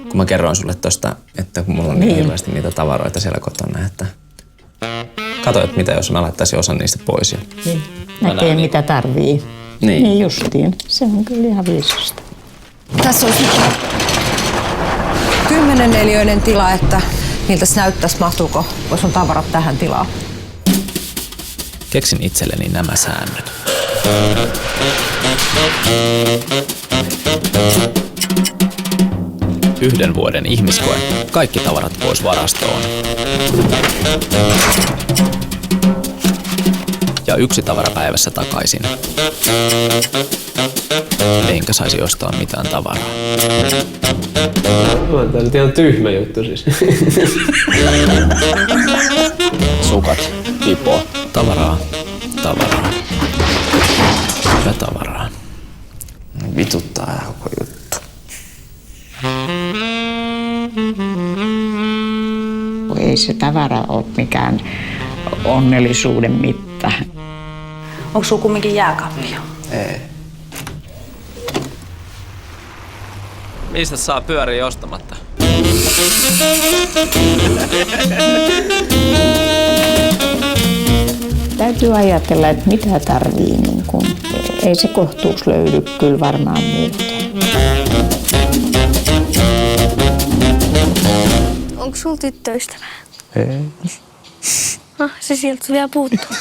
Kun mä kerroin sulle tosta, että kun mulla on niin hirveästi niitä tavaroita siellä kotona, että kato, että mitä jos mä laittaisin osan niistä pois. Ja niin. Näkee mitä tarvii. Niin justiin. Se on kyllä ihan viisasta. Tässä on 10-neliöinen tila, että miltä se näyttäisi, mahtuuko sun tavarat tähän tilaan. Keksin itselleni nämä säännöt. Yhden vuoden ihmiskoe. Kaikki tavarat pois varastoon. Ja 1 tavara päivässä takaisin. Enkä saisi ostaa mitään tavaraa. On tää nyt ihan tyhmä juttu siis. Sukat, pipo, tavaraa, ja tavaraa. Vituttaa koko juttu. Ei se tavara ole mikään onnellisuuden mitta. Onko sulla kumminkin jääkaappia? Ei. Mistä saa pyöriä ostamatta? Täytyy ajatella, että mitä tarvii. Niin kun, ei se kohtuus löydy kyllä varmaan muuten. Onko sulla tyttöystävää? Ei. Se sieltä vielä puuttuu.